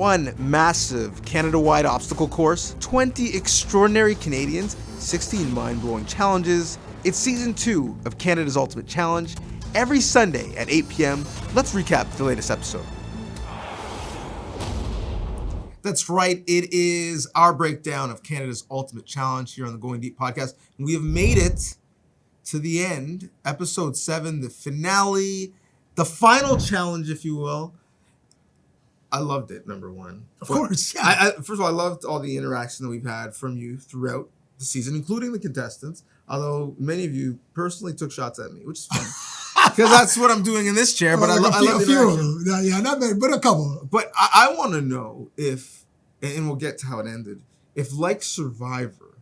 One massive Canada-wide obstacle course, 20 extraordinary Canadians, 16 mind-blowing challenges. It's season 2 of Canada's Ultimate Challenge. Every Sunday at 8 p.m., let's recap the latest episode. That's right, it is our breakdown of Canada's Ultimate Challenge here on the Going Deep podcast. And we have made it to the end, episode 7, the finale, the final challenge, if you will. I loved it, number one. Of course, yeah. First of all, I loved all the interaction that we've had from you throughout the season, including the contestants, although many of you personally took shots at me, which is fun. Because that's what I'm doing in this chair. But I love a few of them. Yeah, not many, but a couple. But I want to know if, and we'll get to how it ended, if like Survivor,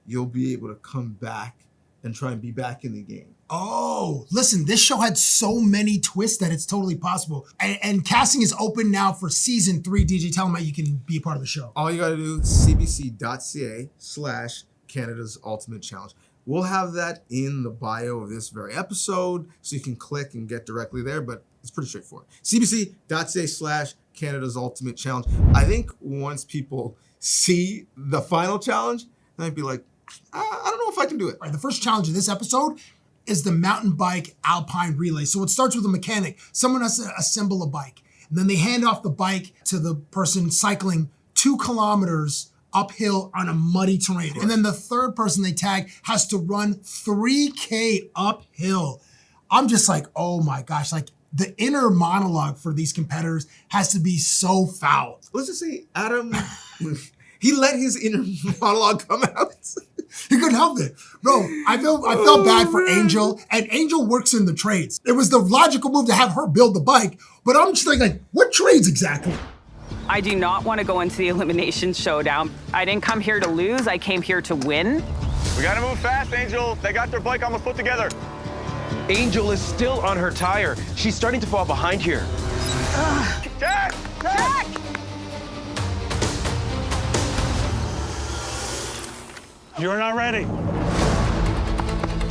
you'll be able to come back and try and be back in the game. Oh, listen, this show had so many twists that it's totally possible. And casting is open now for season 3. DJ, tell them how you can be a part of the show. All you got to do is cbc.ca/Canada's Ultimate Challenge. We'll have that in the bio of this very episode, so you can click and get directly there, but it's pretty straightforward. cbc.ca/Canada's Ultimate Challenge. I think once people see the final challenge, they might be like, I don't know if I can do it. All right, the first challenge of this episode is the Mountain Bike Alpine Relay. So it starts with a mechanic. Someone has to assemble a bike. And then they hand off the bike to the person cycling 2 kilometers uphill on a muddy terrain. And then the third person they tag has to run 3K uphill. I'm just like, oh my gosh, like the inner monologue for these competitors has to be so foul. Let's just say Adam, he let his inner monologue come out. He couldn't help it. Bro, I felt bad for Angel, and Angel works in the trades. It was the logical move to have her build the bike, but I'm just like, what trades exactly? I do not want to go into the elimination showdown. I didn't come here to lose, I came here to win. We gotta move fast, Angel. They got their bike almost put together. Angel is still on her tire. She's starting to fall behind here. Jack! Jack! You're not ready.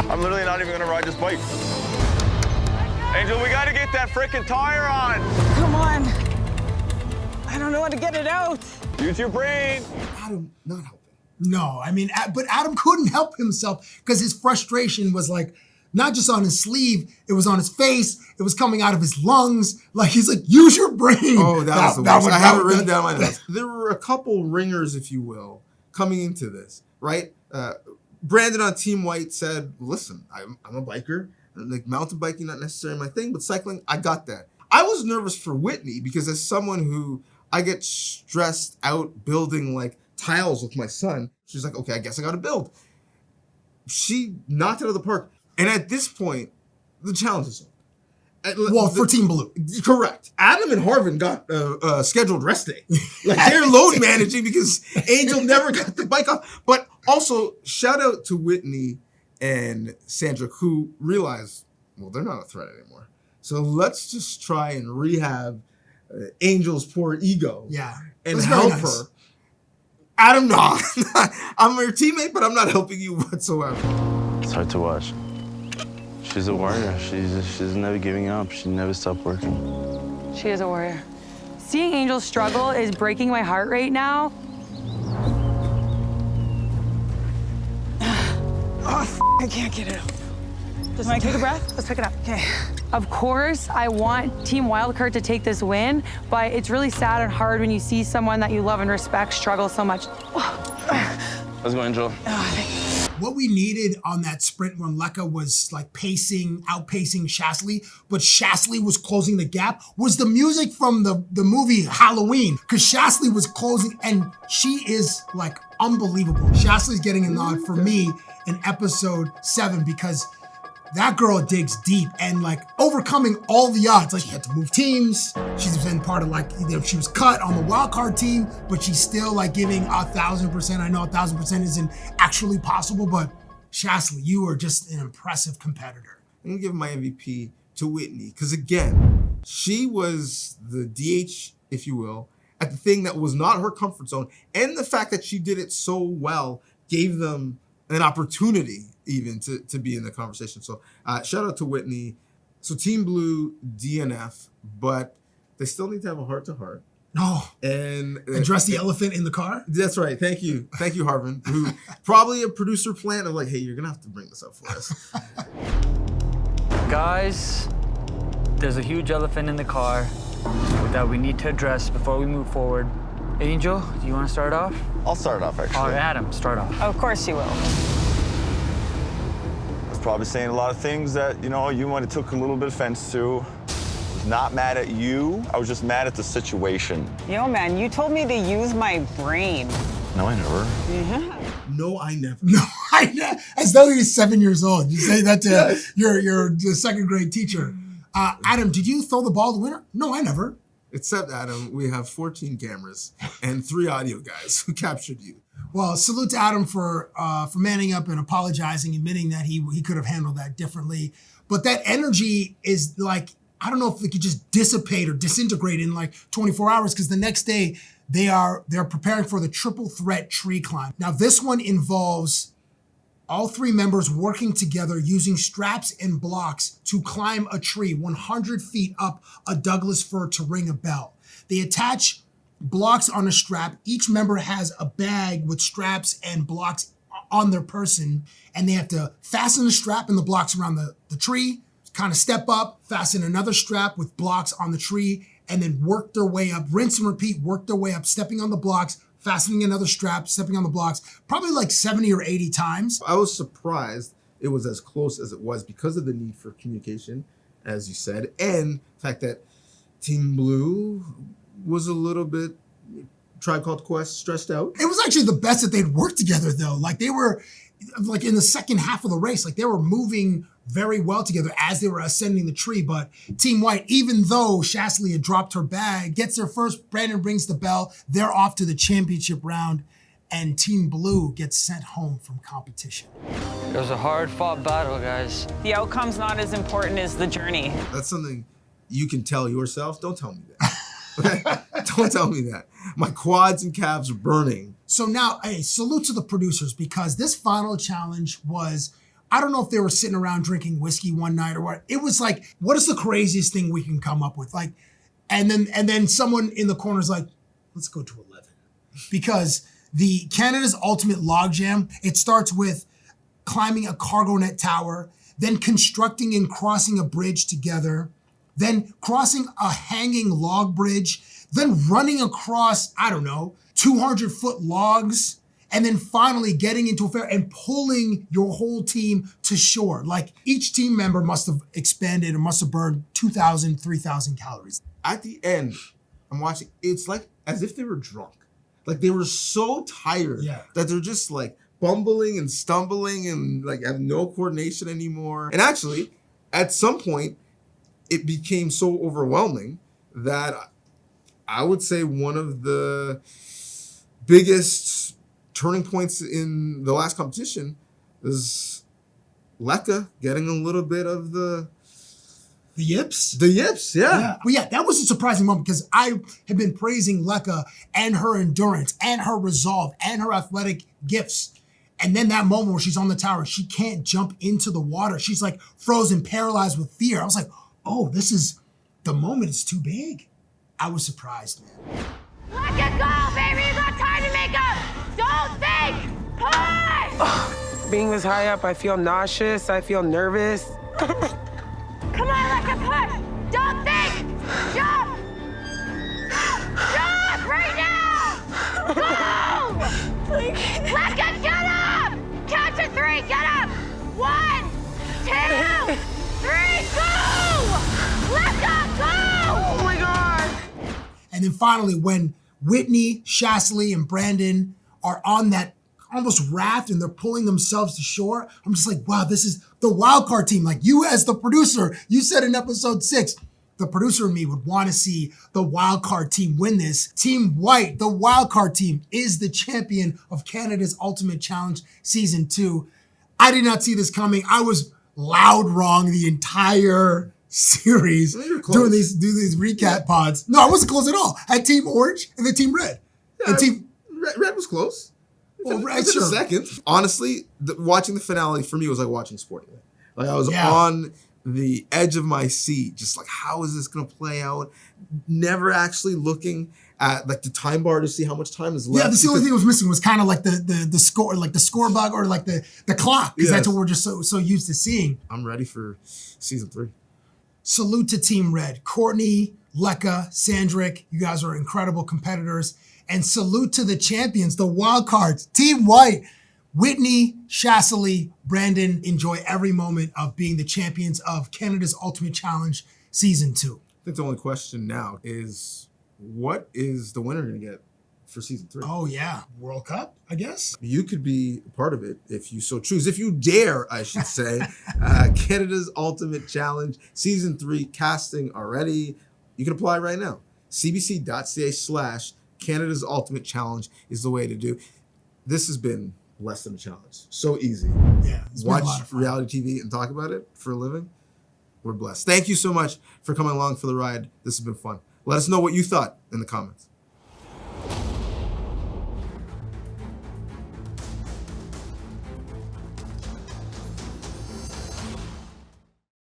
I'm literally not even gonna ride this bike. Angel, we gotta get that frickin' tire on. Come on. I don't know how to get it out. Use your brain. Adam, not helping. No, I mean, but Adam couldn't help himself because his frustration was like, not just on his sleeve, it was on his face, it was coming out of his lungs. Like, he's like, use your brain. Oh, that was the worst. I have it written down my notes. There were a couple ringers, if you will, coming into this, right? Brandon on Team White said, listen, I'm a biker. Like, mountain biking, not necessarily my thing, but cycling, I got that. I was nervous for Whitney because as someone who, I get stressed out building like tiles with my son, she's like, okay, I guess I got to build. She knocked it out of the park. And at this point, the challenge is over. Well, for Team Blue. Correct. Adam and Harvin got a scheduled rest day. Like, they're load managing because Angel never got the bike off. But also, shout out to Whitney and Sandra, who realized, well, they're not a threat anymore. So let's just try and rehab Angel's poor ego. Yeah. And help her. Adam, no. I'm your teammate, but I'm not helping you whatsoever. It's hard to watch. She's a warrior. She's never giving up. She never stopped working. She is a warrior. Seeing Angel struggle is breaking my heart right now. Oh, I can't get it out. Just want to take a breath? Let's pick it up. Okay. Of course, I want Team Wildcard to take this win, but it's really sad and hard when you see someone that you love and respect struggle so much. Let's go, Angel. What we needed on that sprint when Lekka was like outpacing Shasley, but Shasley was closing the gap, was the music from the movie Halloween, because Shasley was closing, and she is like unbelievable. Shasley's getting a nod for me in episode 7 because that girl digs deep and like overcoming all the odds. Like, she had to move teams. She's been part of like, you know, she was cut on the wild card team, but she's still like giving 1,000%. I know 1,000% isn't actually possible, but Shasley, you are just an impressive competitor. I'm gonna give my MVP to Whitney because again, she was the DH, if you will, at the thing that was not her comfort zone, and the fact that she did it so well gave them an opportunity even to be in the conversation. So shout out to Whitney. So Team Blue, DNF, but they still need to have a heart-to-heart. No. And address the elephant in the car? That's right. Thank you, Harvin, who probably a producer plan of like, hey, you're gonna have to bring this up for us. Guys, there's a huge elephant in the car that we need to address before we move forward. Angel, do you want to start off? I'll start off, actually. Or Adam, start off. Of course you will. I was probably saying a lot of things that, you might have took a little bit of offense to. I was not mad at you. I was just mad at the situation. Yo, man, you told me to use my brain. No, I never. No, I never. No, I never. As though he's 7 years old. You say that to your second grade teacher. Adam, did you throw the ball to the winner? No, I never. Except, Adam, we have 14 cameras and 3 audio guys who captured you. Well, salute to Adam for manning up and apologizing, admitting that he could have handled that differently. But that energy is like, I don't know if it could just dissipate or disintegrate in like 24 hours, because the next day they're preparing for the triple threat tree climb. Now, this one involves all 3 members working together using straps and blocks to climb a tree 100 feet up a Douglas fir to ring a bell. They attach blocks on a strap. Each member has a bag with straps and blocks on their person, and they have to fasten the strap and the blocks around the tree, kind of step up, fasten another strap with blocks on the tree, and then work their way up, rinse and repeat, work their way up, stepping on the blocks, fastening another strap, stepping on the blocks, probably like 70 or 80 times. I was surprised it was as close as it was because of the need for communication, as you said, and the fact that Team Blue was a little bit Tribe Called Quest stressed out. It was actually the best that they'd worked together, though. Like, they were, like, in the second half of the race, like, they were moving very well together as they were ascending the tree. But Team White, even though Shasley had dropped her bag, gets there first. Brandon rings the bell. They're off to the championship round, and Team Blue gets sent home from competition. It was a hard-fought battle, guys. The outcome's not as important as the journey. That's something you can tell yourself. Don't tell me that. Okay? Don't tell me that. My quads and calves are burning. So now, hey, salute to the producers, because this final challenge was, I don't know if they were sitting around drinking whiskey one night or what. It was like, what is the craziest thing we can come up with? Like, and then someone in the corner is like, let's go to 11. Because the Canada's Ultimate Logjam, it starts with climbing a cargo net tower, then constructing and crossing a bridge together, then crossing a hanging log bridge, then running across, 200-foot logs, and then finally getting into a fair and pulling your whole team to shore. Like, each team member must have expended or must have burned 2,000, 3,000 calories. At the end, I'm watching, it's like as if they were drunk. Like, they were so tired that they're just like bumbling and stumbling and like have no coordination anymore. And actually, at some point, it became so overwhelming that I would say one of the biggest turning points in the last competition is Leka getting a little bit of the yips? The yips, yeah. Well, yeah, that was a surprising moment, because I had been praising Leka and her endurance and her resolve and her athletic gifts. And then that moment where she's on the tower, she can't jump into the water. She's like frozen, paralyzed with fear. I was like, oh, the moment is too big. I was surprised, man. Let it go, baby. You got time to make up. Don't think. Push. Being this high up, I feel nauseous. I feel nervous. Come on, let it push. Don't think. Jump. Jump right now. Go. Let it get up. Count to 3. Get up. 1, 2, 3. Go. Let it go. Oh my God. And then finally, when Whitney, Shasley, and Brandon are on that almost raft and they're pulling themselves to shore, I'm just like, wow, this is the wild card team. Like, you as the producer, you said in episode 6, the producer and me would want to see the wild card team win this. Team White, the wild card team, is the champion of Canada's Ultimate Challenge Season 2. I did not see this coming. I was loud wrong the entire series doing these recap pods. No, I wasn't close at all. I had Team Orange and then Team Red. Yeah, and Team Red was close. Well, Red, sure. Second. Honestly, watching the finale for me was like watching Sportsnet. Like, I was on the edge of my seat, just like, how is this going to play out? Never actually looking at like the time bar to see how much time is left. Yeah, the only thing that was missing was kind of like the score, like the score bug or like the clock, because that's what we're just so used to seeing. I'm ready for season 3. Salute to Team Red. Courtney, Lekka, Sandrick, you guys are incredible competitors. And salute to the champions, the wild cards, Team White. Whitney, Shastley, Brandon, enjoy every moment of being the champions of Canada's Ultimate Challenge Season 2. I think the only question now is, what is the winner going to get for season 3? Oh, yeah. World Cup, I guess. You could be a part of it if you so choose. If you dare, I should say. Canada's Ultimate Challenge Season 3 casting already. You can apply right now. cbc.ca/Canada's Ultimate Challenge is the way to do. This has been less than a challenge. So easy. Yeah. Watch reality TV and talk about it for a living. We're blessed. Thank you so much for coming along for the ride. This has been fun. Let us know what you thought in the comments.